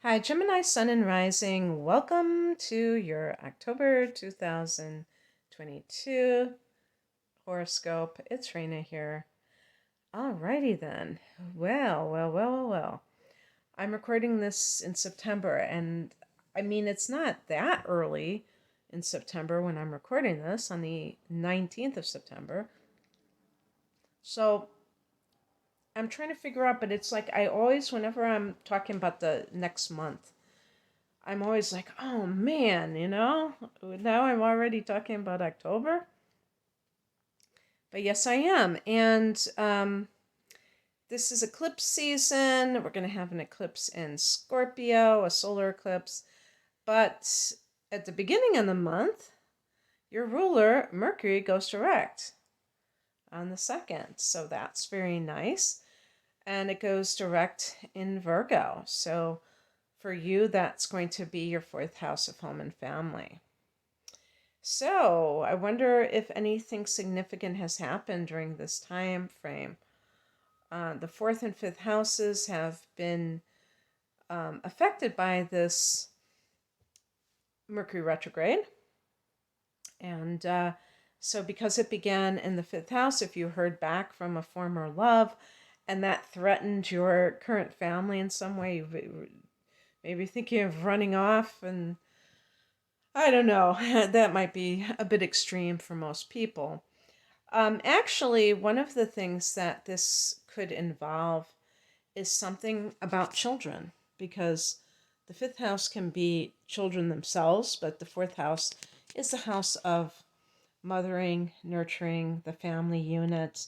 Hi, Gemini Sun and Rising. Welcome to your October 2022 horoscope. It's Raina here. Alrighty then. Well. I'm recording this in September, and I mean, it's not that early in September when I'm recording this on the 19th of September. So I'm trying to figure out, but it's like I always, whenever I'm talking about the next month, I'm always like, oh man, now I'm already talking about October. But yes, I am. And this is eclipse season. We're going to have an eclipse in Scorpio, a solar eclipse. But at the beginning of the month, your ruler, Mercury, goes direct on the 2nd. So that's very nice. And it goes direct in Virgo. So for you, that's going to be your fourth house of home and family. So, I wonder if anything significant has happened during this time frame. The fourth and fifth houses have been affected by this Mercury retrograde. And so, because it began in the fifth house, if you heard back from a former love and that threatened your current family in some way, maybe thinking of running off, and I don't know, that might be a bit extreme for most people. Actually, one of the things that this could involve is something about children, because the fifth house can be children themselves, but the fourth house is the house of mothering, nurturing, the family unit.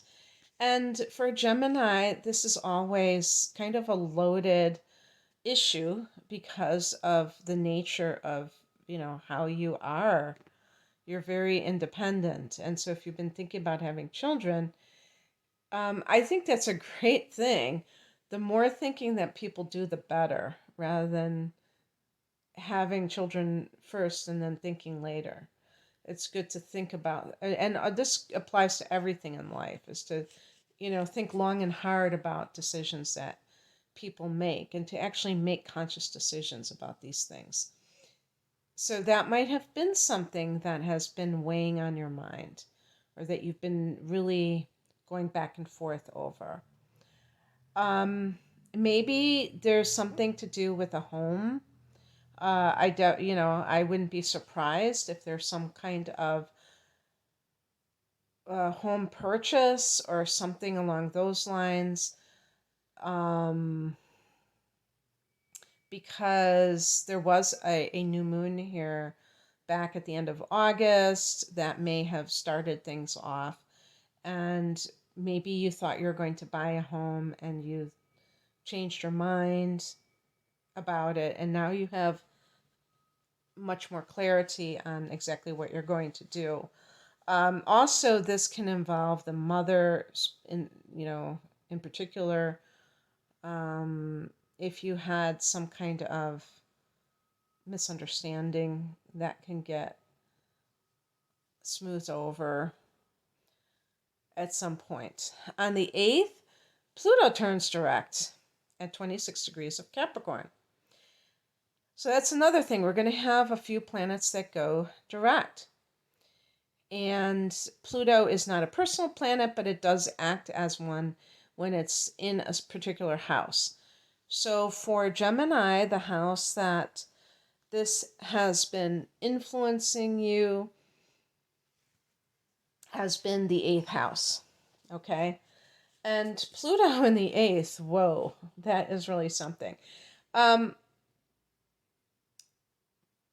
And for Gemini, this is always kind of a loaded issue because of the nature of, how you are. You're very independent. And so if you've been thinking about having children, I think that's a great thing. The more thinking that people do, the better, rather than having children first and then thinking later. It's good to think about, and this applies to everything in life, is to, think long and hard about decisions that people make and to actually make conscious decisions about these things. So that might have been something that has been weighing on your mind or that you've been really going back and forth over. Um, Maybe there's something to do with a home. I doubt, I wouldn't be surprised if there's some kind of home purchase or something along those lines. Um, because there was a new moon here back at the end of August that may have started things off. And maybe you thought you were going to buy a home and you changed your mind about it. And now you have much more clarity on exactly what you're going to do. Also, this can involve the mother in particular. If you had some kind of misunderstanding, that can get smoothed over at some point. On the 8th, Pluto turns direct at 26 degrees of Capricorn. So that's another thing. We're going to have a few planets that go direct. And Pluto is not a personal planet, but it does act as one when it's in a particular house. So for Gemini, the house that this has been influencing you has been the 8th house. Okay? And Pluto in the 8th, whoa, that is really something.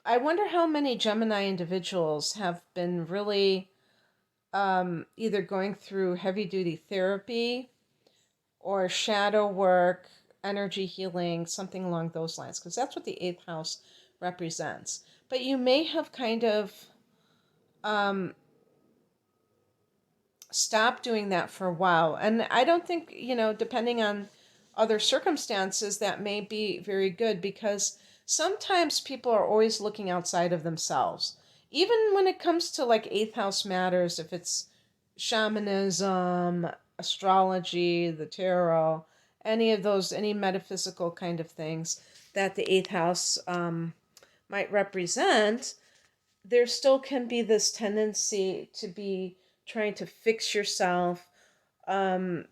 I wonder how many Gemini individuals have been really either going through heavy duty therapy or shadow work, energy healing, something along those lines, because that's what the 8th house represents. But you may have kind of stopped doing that for a while. And I don't think, depending on other circumstances, that may be very good, because sometimes people are always looking outside of themselves. Even when it comes to like 8th house matters, if it's shamanism, astrology, the tarot, any of those, any metaphysical kind of things that the eighth house might represent, there still can be this tendency to be trying to fix yourself. Um,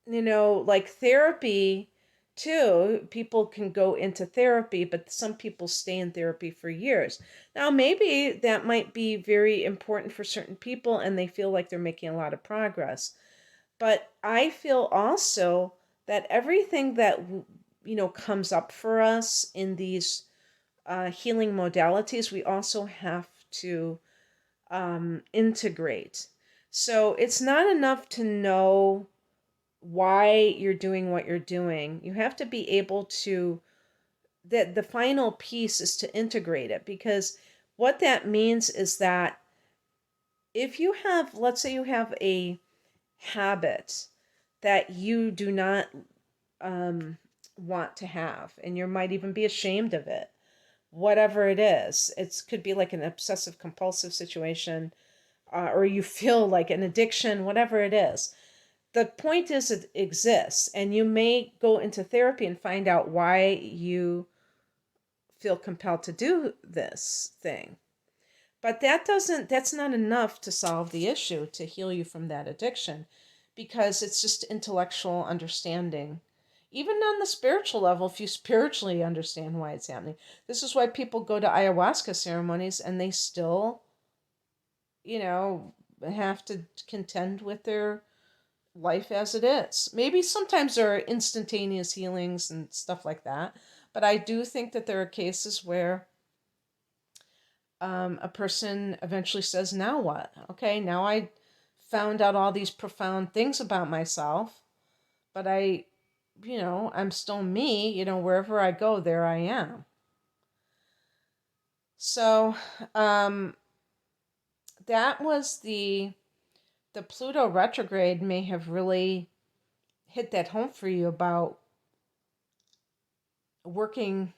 like therapy too. People can go into therapy, but some people stay in therapy for years. Now, maybe that might be very important for certain people and they feel like they're making a lot of progress. But I feel also that everything that comes up for us in these healing modalities, we also have to integrate. So it's not enough to know why you're doing what you're doing. You have to be able to, that the final piece is to integrate it, because what that means is that if you have, let's say you have a habit that you do not want to have, and you might even be ashamed of it, whatever it is, it could be like an obsessive compulsive situation, or you feel like an addiction, whatever it is. The point is it exists, and you may go into therapy and find out why you feel compelled to do this thing. But that's not enough to solve the issue, to heal you from that addiction, because it's just intellectual understanding. Even on the spiritual level, if you spiritually understand why it's happening. This is why people go to ayahuasca ceremonies and they still, have to contend with their life as it is. Maybe sometimes there are instantaneous healings and stuff like that, but I do think that there are cases where a person eventually says, now what? Okay, now I found out all these profound things about myself, but I'm still me, wherever I go, there I am. So, that was the Pluto retrograde may have really hit that home for you about working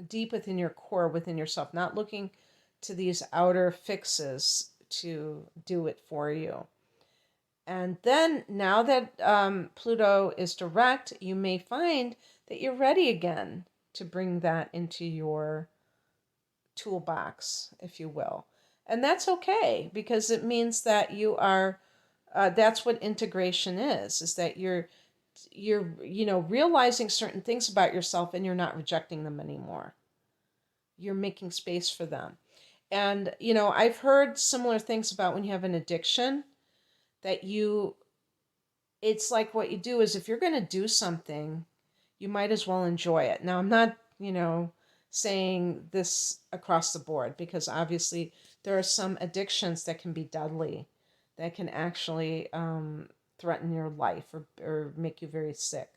deep within your core, within yourself, not looking to these outer fixes to do it for you. And then now that Pluto is direct, you may find that you're ready again to bring that into your toolbox, if you will. And that's okay, because it means that you are, that's what integration is that you're realizing certain things about yourself and you're not rejecting them anymore. You're making space for them. And, I've heard similar things about when you have an addiction, that it's like what you do is, if you're going to do something, you might as well enjoy it. Now, I'm not, saying this across the board, because obviously there are some addictions that can be deadly, that can actually threaten your life, or make you very sick.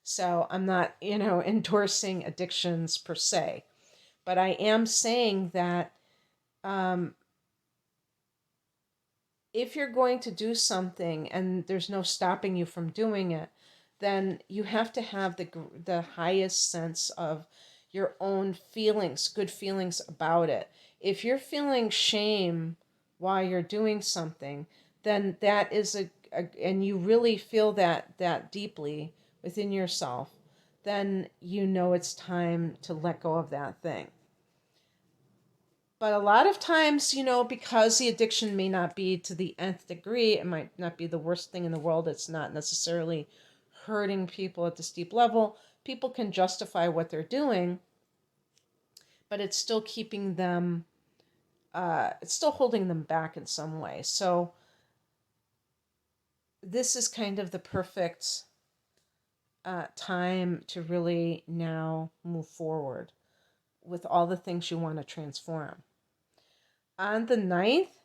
So I'm not, endorsing addictions per se, but I am saying that if you're going to do something and there's no stopping you from doing it, then you have to have the highest sense of your own feelings, good feelings about it. If you're feeling shame while you're doing something, then that is and you really feel that deeply within yourself, then it's time to let go of that thing. But a lot of times, because the addiction may not be to the nth degree, it might not be the worst thing in the world. It's not necessarily hurting people at this deep level. People can justify what they're doing, but it's still keeping them, it's still holding them back in some way. So this is kind of the perfect time to really now move forward with all the things you want to transform. On the 9th,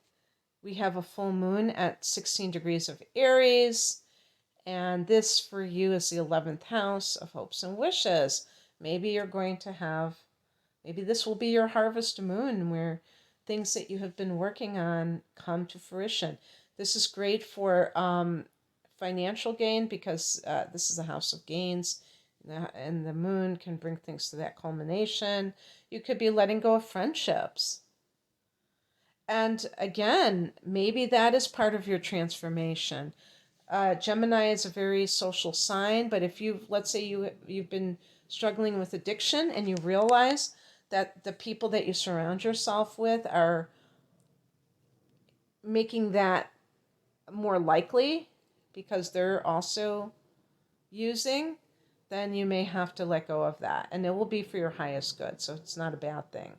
we have a full moon at 16 degrees of Aries. And this for you is the 11th house of hopes and wishes. Maybe you're going to have, maybe this will be your harvest moon, where things that you have been working on come to fruition. This is great for financial gain, because this is a house of gains. And the moon can bring things to that culmination. You could be letting go of friendships. And again, maybe that is part of your transformation. Gemini is a very social sign, but if let's say you've been struggling with addiction and you realize that the people that you surround yourself with are making that more likely because they're also using, then you may have to let go of that. And it will be for your highest good, so it's not a bad thing.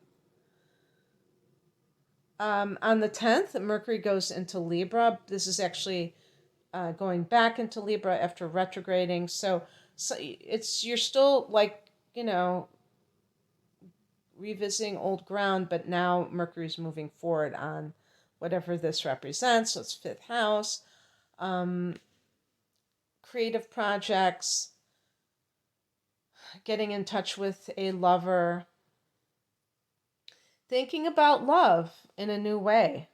On the 10th, Mercury goes into Libra. This is actually going back into Libra after retrograding. So you're still like, revisiting old ground, but now Mercury's moving forward on whatever this represents. So it's fifth house, creative projects, getting in touch with a lover, thinking about love in a new way.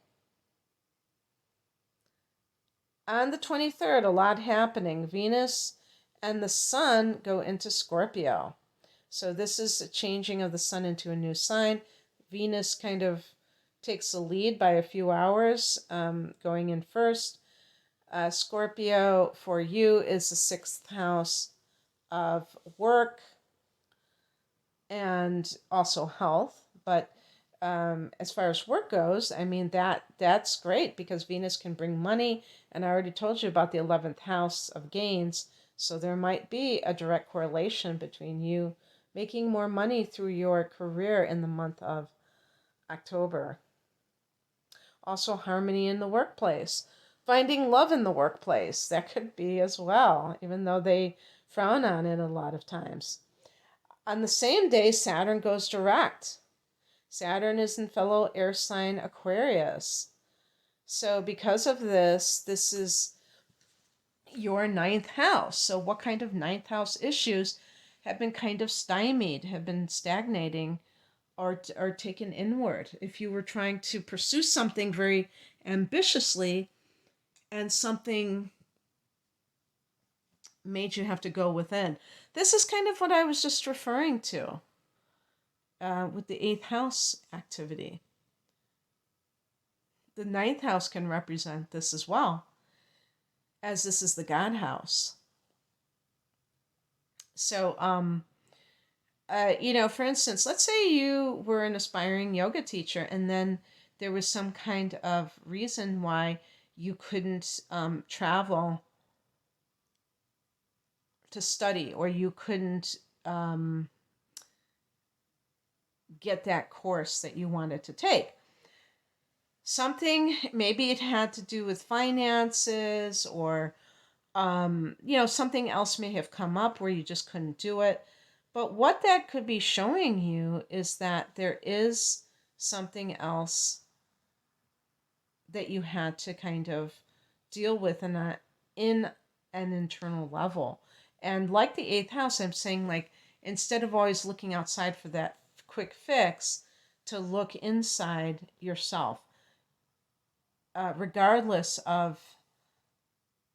On the 23rd, a lot happening. Venus and the Sun go into Scorpio. So this is a changing of the Sun into a new sign. Venus kind of takes the lead by a few hours, going in first. Scorpio for you is the sixth house of work and also health. But as far as work goes, I mean, that's great because Venus can bring money. And I already told you about the 11th house of gains. So there might be a direct correlation between you making more money through your career in the month of October. Also, harmony in the workplace. Finding love in the workplace. That could be as well, even though they frown on it a lot of times. On the same day, Saturn goes direct. Saturn is in fellow air sign Aquarius. So because of this is your ninth house. So what kind of ninth house issues have been kind of stymied, have been stagnating, or taken inward? If you were trying to pursue something very ambitiously and something made you have to go within. This is kind of what I was just referring to with the eighth house activity. The ninth house can represent this as well, as this is the God house. So, for instance, let's say you were an aspiring yoga teacher and then there was some kind of reason why you couldn't travel to study, or you couldn't get that course that you wanted to take. Something, maybe it had to do with finances, or something else may have come up where you just couldn't do it. But what that could be showing you is that there is something else that you had to kind of deal with in an internal level. And like the eighth house, I'm saying, like, instead of always looking outside for that quick fix, to look inside yourself, regardless of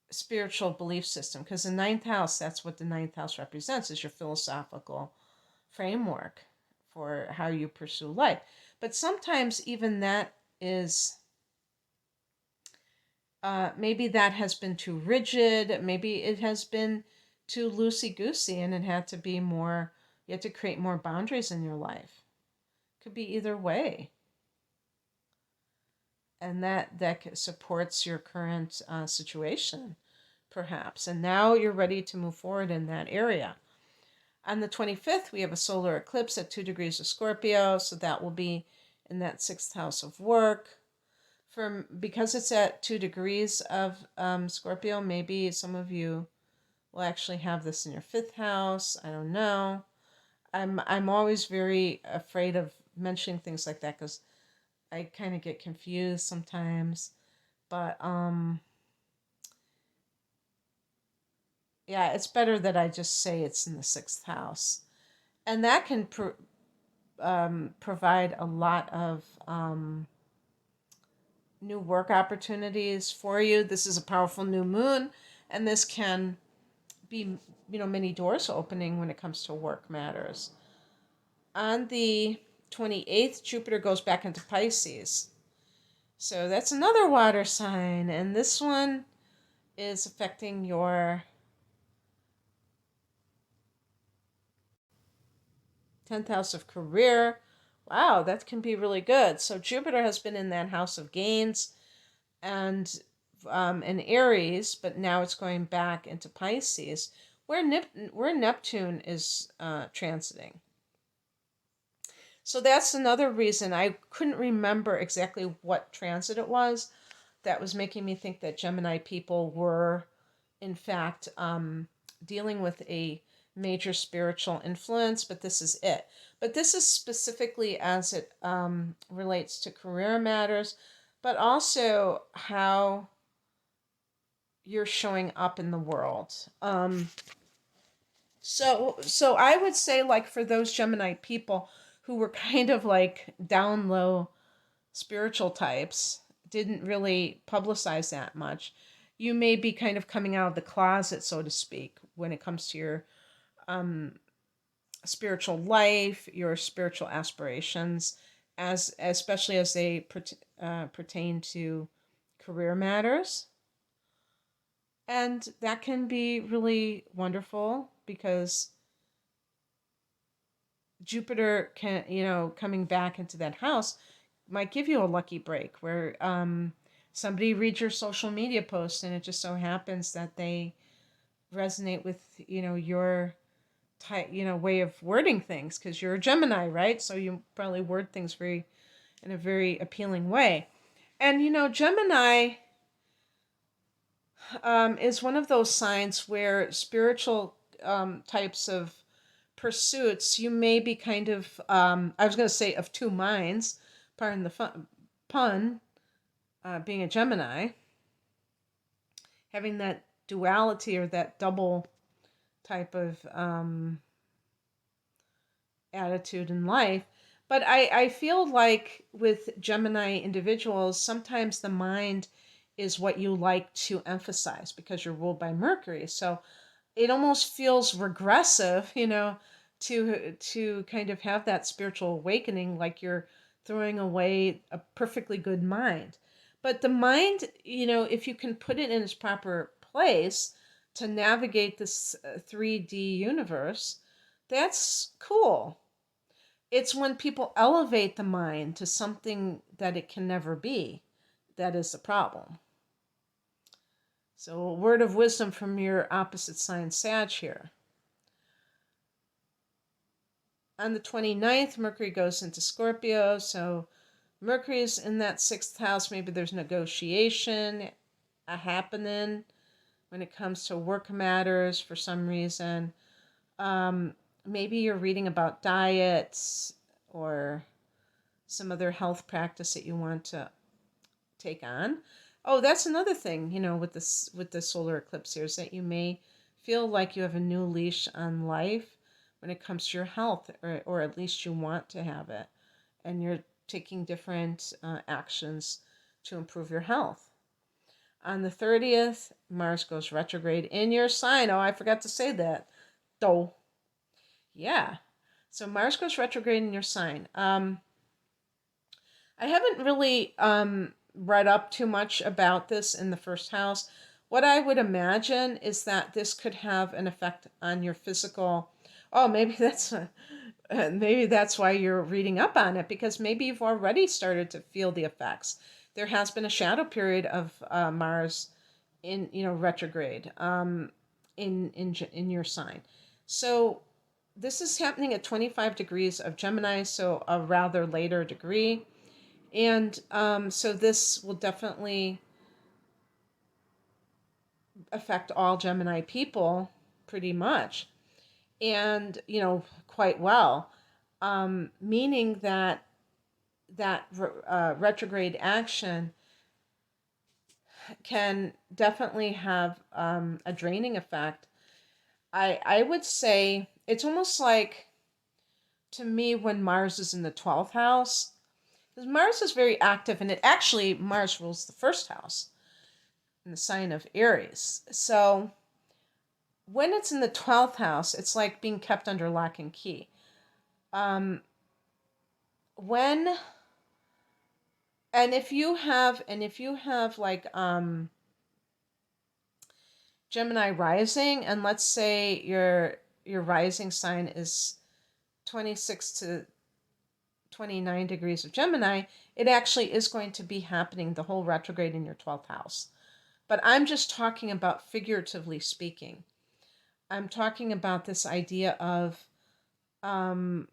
spiritual belief system. Because the ninth house, that's what the ninth house represents, is your philosophical framework for how you pursue life. But sometimes even that is, maybe that has been too rigid, maybe it has been too loosey-goosey, and it had to be more, you had to create more boundaries in your life. Could be either way. And that supports your current situation, perhaps. And now you're ready to move forward in that area. On the 25th, we have a solar eclipse at 2 degrees of Scorpio, so that will be in that sixth house of work. Because it's at 2 degrees of Scorpio, maybe some of you will actually have this in your fifth house. I don't know. I'm always very afraid of mentioning things like that because I kind of get confused sometimes. But yeah, it's better that I just say it's in the sixth house. And that can provide a lot of new work opportunities for you. This is a powerful new moon, and this can be, many doors opening when it comes to work matters. On the 28th, Jupiter goes back into Pisces. So that's another water sign, and this one is affecting your 10th house of career. Wow, that can be really good. So Jupiter has been in that house of gains and in Aries, but now it's going back into Pisces, where Neptune is transiting. So that's another reason I couldn't remember exactly what transit it was that was making me think that Gemini people were, in fact, dealing with a major spiritual influence, but this is it. But this is specifically as it relates to career matters, but also how you're showing up in the world. So I would say, like, for those Gemini people who were kind of like down low spiritual types, didn't really publicize that much, you may be kind of coming out of the closet, so to speak, when it comes to your spiritual life, your spiritual aspirations, as especially as they pertain to career matters. And that can be really wonderful because Jupiter can, coming back into that house might give you a lucky break where somebody reads your social media post and it just so happens that they resonate with, your type, way of wording things because you're a Gemini, right? So you probably word things in a very appealing way. And, Gemini is one of those signs where spiritual types of pursuits, you may be kind of, I was going to say of two minds, pardon the pun, being a Gemini, having that duality or that double type of attitude in life. But I feel like with Gemini individuals, sometimes the mind is what you like to emphasize because you're ruled by Mercury. So it almost feels regressive, to kind of have that spiritual awakening, like you're throwing away a perfectly good mind. But the mind, if you can put it in its proper place to navigate this 3D universe, that's cool. It's when people elevate the mind to something that it can never be that is the problem. So, a word of wisdom from your opposite sign, Sag, here. On the 29th, Mercury goes into Scorpio. So, Mercury is in that 6th house. Maybe there's negotiation happening when it comes to work matters for some reason. Maybe you're reading about diets or some other health practice that you want to take on. Oh, that's another thing, with the solar eclipse here, is that you may feel like you have a new leash on life when it comes to your health, or at least you want to have it, and you're taking different actions to improve your health. On the 30th, Mars goes retrograde in your sign. Oh, I forgot to say that. Though. Yeah. So Mars goes retrograde in your sign. I haven't really read up too much about this in the first house. What I would imagine is that this could have an effect on your physical. Oh, maybe that's why you're reading up on it, because maybe you've already started to feel the effects. There has been a shadow period of Mars in retrograde in your sign. So this is happening at 25 degrees of Gemini, so a rather later degree. And so this will definitely affect all Gemini people pretty much, and quite well, meaning that retrograde action can definitely have a draining effect. I would say it's almost like, to me, when Mars is in the 12th house, because Mars is very active, and Mars rules the first house in the sign of Aries. So when it's in the 12th house, it's like being kept under lock and key. When and if you have like Gemini rising, and let's say your rising sign is 26 to 29 degrees of Gemini, it actually is going to be happening the whole retrograde in your 12th house. But I'm just talking about figuratively speaking. I'm talking about this idea of um,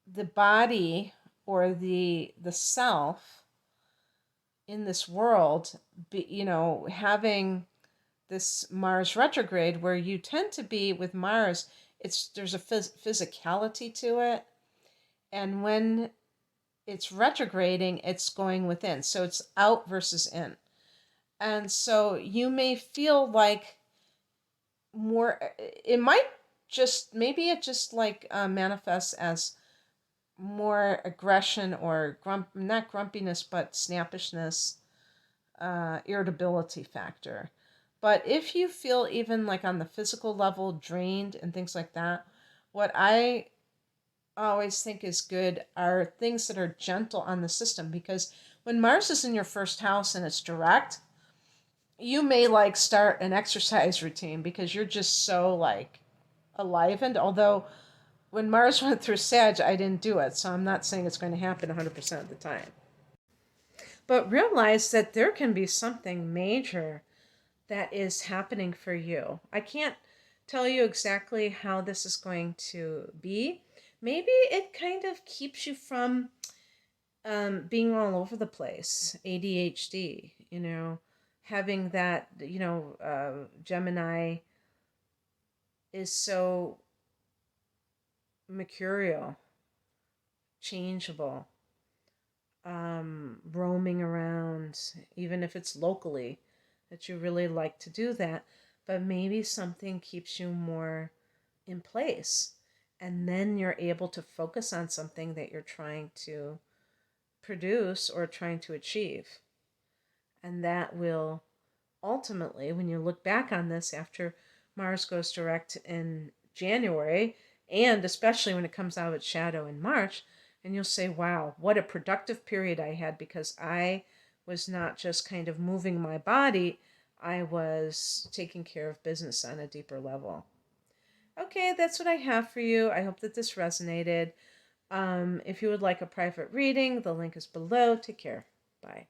the body or the self in this world, having this Mars retrograde, where you tend to be with Mars, there's a physicality to it, and when it's retrograding, it's going within, so it's out versus in. And so you may feel like more, it might just, maybe it just like manifests as more aggression or not grumpiness, but snappishness, irritability factor. But if you feel even like on the physical level drained and things like that, what I always think is good are things that are gentle on the system, because when Mars is in your first house and it's direct, you may like start an exercise routine because you're just so like enlivened. Although when Mars went through Sag, I didn't do it, so I'm not saying it's going to happen 100% of the time. But realize that there can be something major that is happening for you. I can't tell you exactly how this is going to be. Maybe it kind of keeps you from being all over the place, ADHD, having that, Gemini is so mercurial, changeable, roaming around, even if it's locally, that you really like to do that. But maybe something keeps you more in place. And then you're able to focus on something that you're trying to produce or trying to achieve. And that will ultimately, when you look back on this after Mars goes direct in January, and especially when it comes out of its shadow in March, and you'll say, wow, what a productive period I had, because I was not just kind of moving my body, I was taking care of business on a deeper level. Okay, that's what I have for you. I hope that this resonated. If you would like a private reading, the link is below. Take care. Bye.